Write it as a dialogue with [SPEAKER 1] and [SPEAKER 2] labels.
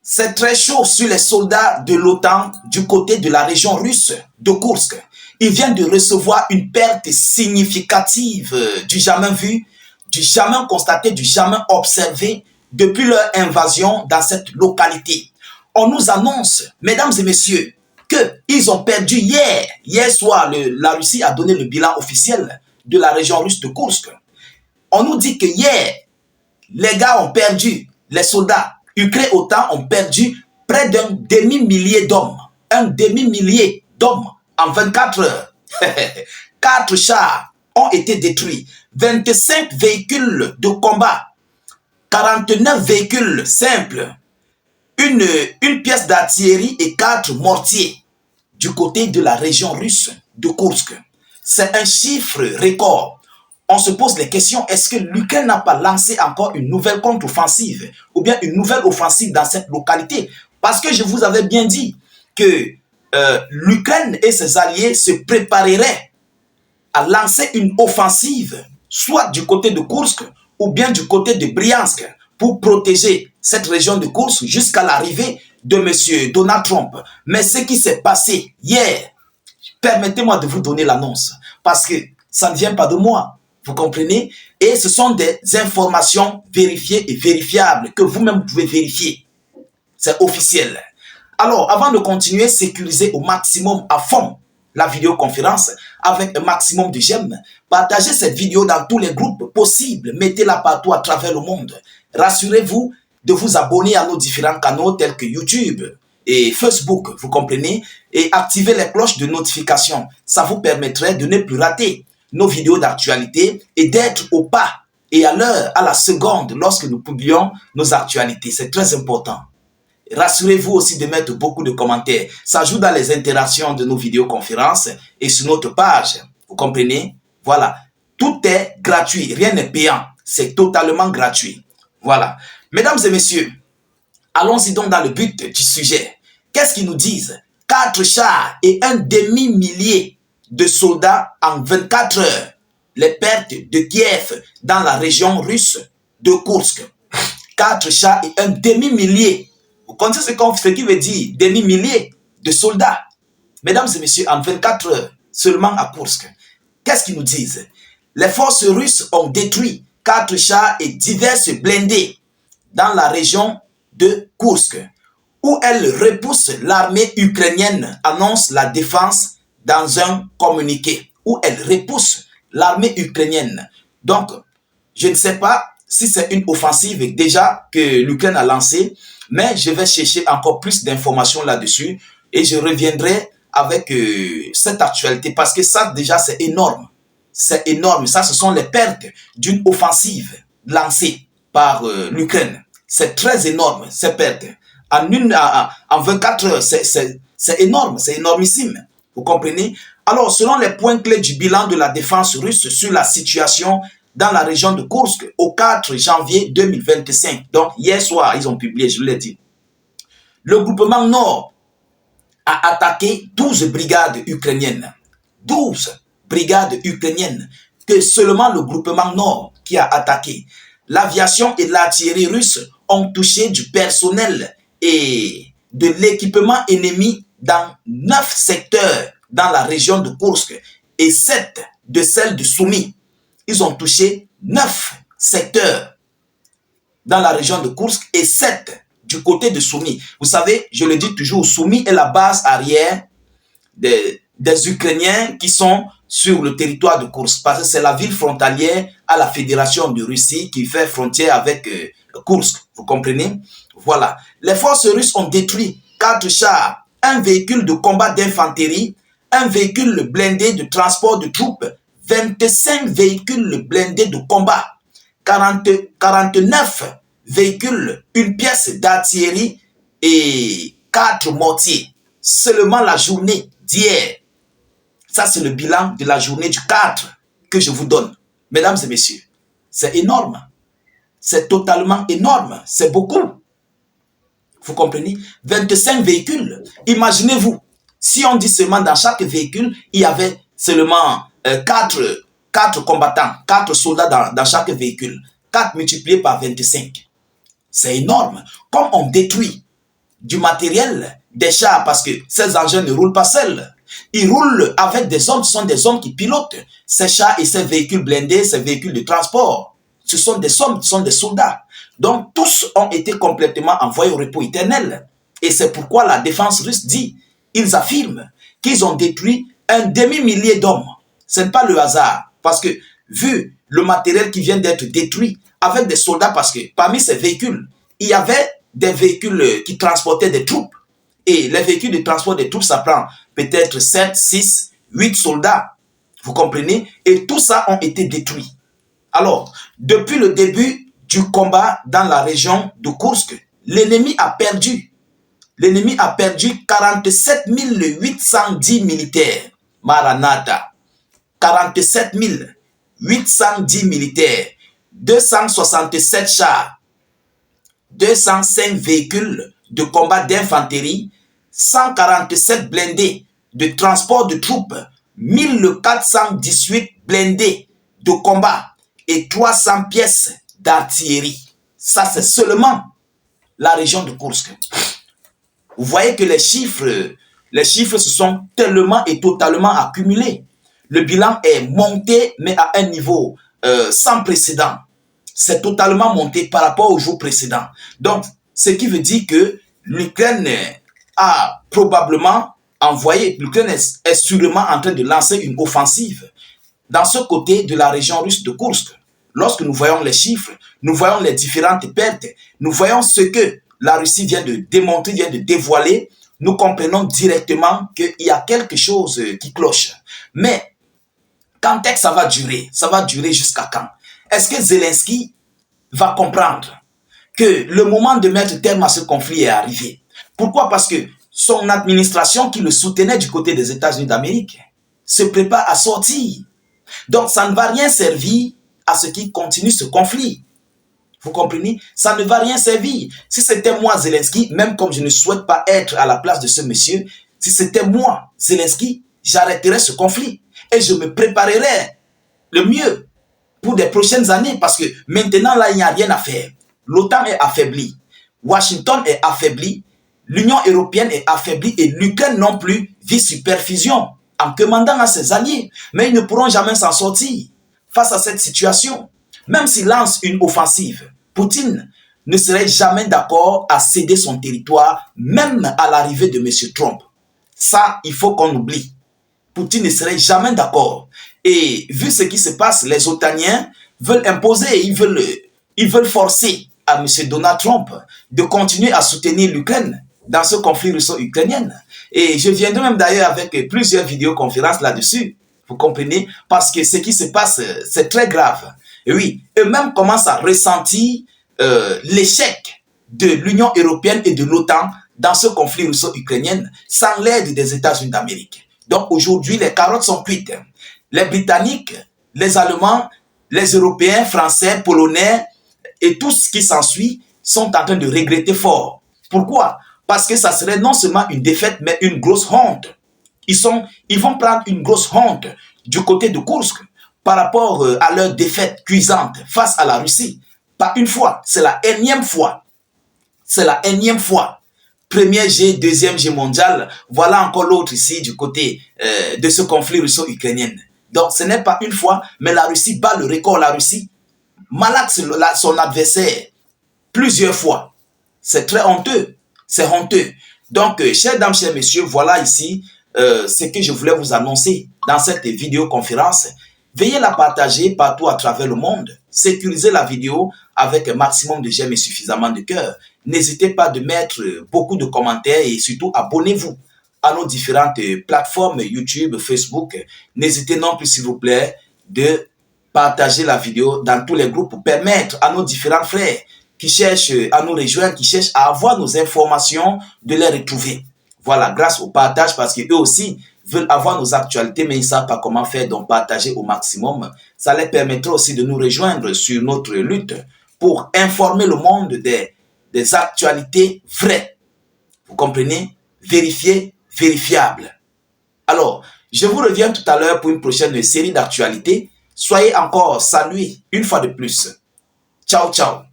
[SPEAKER 1] C'est très chaud sur les soldats de l'OTAN du côté de la région russe de Koursk. Ils viennent de recevoir une perte significative du jamais vu, du jamais constaté, du jamais observé depuis leur invasion dans cette localité. On nous annonce, mesdames et messieurs, qu'ils ont perdu hier soir, la Russie a donné le bilan officiel de la région russe de Koursk. On nous dit que hier, les gars ont perdu, les soldats ukrainiens OTAN ont perdu près d'un demi-millier d'hommes. Un demi-millier d'hommes en 24 heures. 4 chars ont été détruits. 25 véhicules de combat. 49 véhicules simples. Une pièce d'artillerie et 4 mortiers du côté de la région russe de Koursk. C'est un chiffre record. On se pose les questions, est-ce que l'Ukraine n'a pas lancé encore une nouvelle contre-offensive ou bien une nouvelle offensive dans cette localité? Parce que je vous avais bien dit que l'Ukraine et ses alliés se prépareraient à lancer une offensive, soit du côté de Koursk ou bien du côté de Bryansk, pour protéger cette région de Koursk jusqu'à l'arrivée de M. Donald Trump. Mais ce qui s'est passé hier, permettez-moi de vous donner l'annonce, parce que ça ne vient pas de moi. Vous comprenez? Et ce sont des informations vérifiées et vérifiables que vous-même pouvez vérifier. C'est officiel. Alors, avant de continuer, sécurisez au maximum à fond la vidéoconférence avec un maximum de j'aime. Partagez cette vidéo dans tous les groupes possibles. Mettez-la partout à travers le monde. Rassurez-vous de vous abonner à nos différents canaux tels que YouTube et Facebook, vous comprenez? Et activez les cloches de notification. Ça vous permettrait de ne plus rater nos vidéos d'actualité et d'être au pas et à l'heure, à la seconde, lorsque nous publions nos actualités. C'est très important. Rassurez-vous aussi de mettre beaucoup de commentaires. Ça joue dans les interactions de nos vidéoconférences et sur notre page. Vous comprenez? Voilà. Tout est gratuit. Rien n'est payant. C'est totalement gratuit. Voilà. Mesdames et messieurs, allons-y donc dans le but du sujet. Qu'est-ce qu'ils nous disent? 4 chars et un demi-millier de soldats en 24 heures. Les pertes de Kiev dans la région russe de Koursk. 4 chars et un demi-millier. Vous connaissez ce qui veut dire demi-millier de soldats. Mesdames et messieurs, en 24 heures, seulement à Koursk. Qu'est-ce qu'ils nous disent? Les forces russes ont détruit 4 chars et diverses blindés dans la région de Koursk, où elles repoussent l'armée ukrainienne, annonce la défense dans un communiqué, où elle repousse l'armée ukrainienne. Donc, je ne sais pas si c'est une offensive déjà que l'Ukraine a lancée, mais je vais chercher encore plus d'informations là-dessus et je reviendrai avec cette actualité parce que ça déjà c'est énorme. C'est énorme. Ça, ce sont les pertes d'une offensive lancée par l'Ukraine. C'est très énorme, ces pertes. En 24 heures, c'est énorme, c'est énormissime. Vous comprenez? Alors, selon les points clés du bilan de la défense russe sur la situation dans la région de Koursk au 4 janvier 2025, donc hier soir, ils ont publié, je vous l'ai dit, le groupement Nord a attaqué 12 brigades ukrainiennes. 12 brigades ukrainiennes que seulement le groupement Nord qui a attaqué. L'aviation et l'artillerie russe ont touché du personnel et de l'équipement ennemi dans 9 secteurs dans la région de Koursk et 7 de celle de Soumy. Ils ont touché 9 secteurs dans la région de Koursk et 7 du côté de Soumy. Vous savez, je le dis toujours, Soumy est la base arrière des Ukrainiens qui sont sur le territoire de Koursk, parce que c'est la ville frontalière à la Fédération de Russie qui fait frontière avec Koursk. Vous comprenez? Voilà. Les forces russes ont détruit 4 chars, un véhicule de combat d'infanterie, un véhicule blindé de transport de troupes, 25 véhicules blindés de combat, 49 véhicules, une pièce d'artillerie et 4 mortiers. Seulement la journée d'hier. Ça, c'est le bilan de la journée du 4 que je vous donne. Mesdames et messieurs, c'est énorme. C'est totalement énorme. C'est beaucoup. Vous comprenez? 25 véhicules. Imaginez-vous, si on dit seulement dans chaque véhicule, il y avait seulement 4 combattants, 4 soldats dans chaque véhicule. 4 multiplié par 25. C'est énorme. Comme on détruit du matériel, des chars, parce que ces engins ne roulent pas seuls. Ils roulent avec des hommes, ce sont des hommes qui pilotent ces chars et ces véhicules blindés, ces véhicules de transport. Ce sont des hommes, ce sont des soldats. Donc tous ont été complètement envoyés au repos éternel. Et c'est pourquoi la défense russe dit, ils affirment qu'ils ont détruit un demi-millier d'hommes. Ce n'est pas le hasard, parce que vu le matériel qui vient d'être détruit avec des soldats, parce que parmi ces véhicules, il y avait des véhicules qui transportaient des troupes. Et les véhicules de transport des troupes, ça prend peut-être 7, 6, 8 soldats. Vous comprenez? Et tout ça ont été détruits. Alors, depuis le début du combat dans la région de Koursk, l'ennemi a perdu. L'ennemi a perdu 47 810 militaires. Maranatha. 47 810 militaires. 267 chars. 205 véhicules de combat d'infanterie. 147 blindés de transport de troupes. 1418 blindés de combat. Et 300 pièces d'artillerie. Ça, c'est seulement la région de Koursk. Vous voyez que les chiffres se sont tellement et totalement accumulés. Le bilan est monté, mais à un niveau sans précédent. C'est totalement monté par rapport au jour précédent. Donc, ce qui veut dire que l'Ukraine a probablement envoyé, l'Ukraine est sûrement en train de lancer une offensive dans ce côté de la région russe de Koursk. Lorsque nous voyons les chiffres, nous voyons les différentes pertes, nous voyons ce que la Russie vient de démontrer, vient de dévoiler, nous comprenons directement qu'il y a quelque chose qui cloche. Mais quand est-ce que ça va durer? Ça va durer jusqu'à quand? Est-ce que Zelensky va comprendre que le moment de mettre terme à ce conflit est arrivé? Pourquoi? Parce que son administration qui le soutenait du côté des États-Unis d'Amérique se prépare à sortir. Donc ça ne va rien servir à ce qui continue ce conflit. Vous comprenez? Ça ne va rien servir. Si c'était moi, Zelensky, même comme je ne souhaite pas être à la place de ce monsieur, si c'était moi, Zelensky, j'arrêterais ce conflit. Et je me préparerais le mieux pour des prochaines années. Parce que maintenant, là, il n'y a rien à faire. L'OTAN est affaiblie. Washington est affaibli. L'Union européenne est affaiblie. Et l'Ukraine non plus vit sur perfusion en commandant à ses alliés. Mais ils ne pourront jamais s'en sortir face à cette situation. Même s'il lance une offensive, Poutine ne serait jamais d'accord à céder son territoire, même à l'arrivée de M. Trump. Ça, il faut qu'on oublie. Poutine ne serait jamais d'accord. Et vu ce qui se passe, les Otaniens veulent imposer, ils veulent forcer à M. Donald Trump de continuer à soutenir l'Ukraine dans ce conflit russo-ukrainien. Et je viendrai même d'ailleurs avec plusieurs vidéoconférences là-dessus. Vous comprenez? Parce que ce qui se passe, c'est très grave. Et oui, eux-mêmes commencent à ressentir l'échec de l'Union européenne et de l'OTAN dans ce conflit russo-ukrainien sans l'aide des États-Unis d'Amérique. Donc aujourd'hui, les carottes sont cuites. Les Britanniques, les Allemands, les Européens, Français, Polonais et tout ce qui s'ensuit sont en train de regretter fort. Pourquoi? Parce que ça serait non seulement une défaite, mais une grosse honte. Ils vont prendre une grosse honte du côté de Koursk par rapport à leur défaite cuisante face à la Russie. Pas une fois, c'est la énième fois. C'est la énième fois. Premier G, deuxième G mondial, voilà encore l'autre ici du côté de ce conflit russo-ukrainien. Donc ce n'est pas une fois, mais la Russie bat le record. La Russie malade son adversaire plusieurs fois. C'est très honteux. C'est honteux. Donc, chers dames, chers messieurs, voilà ici ce que je voulais vous annoncer dans cette vidéoconférence. Veuillez la partager partout à travers le monde. Sécurisez la vidéo avec un maximum de j'aime et suffisamment de cœur. N'hésitez pas de mettre beaucoup de commentaires et surtout abonnez-vous à nos différentes plateformes YouTube, Facebook. N'hésitez non plus, s'il vous plaît, de partager la vidéo dans tous les groupes pour permettre à nos différents frères qui cherchent à nous rejoindre, qui cherchent à avoir nos informations, de les retrouver. Voilà, grâce au partage, parce qu'eux aussi veulent avoir nos actualités, mais ils ne savent pas comment faire, donc partager au maximum. Ça les permettra aussi de nous rejoindre sur notre lutte pour informer le monde des actualités vraies. Vous comprenez? Vérifiées, vérifiables. Alors, je vous reviens tout à l'heure pour une prochaine série d'actualités. Soyez encore salués une fois de plus. Ciao, ciao.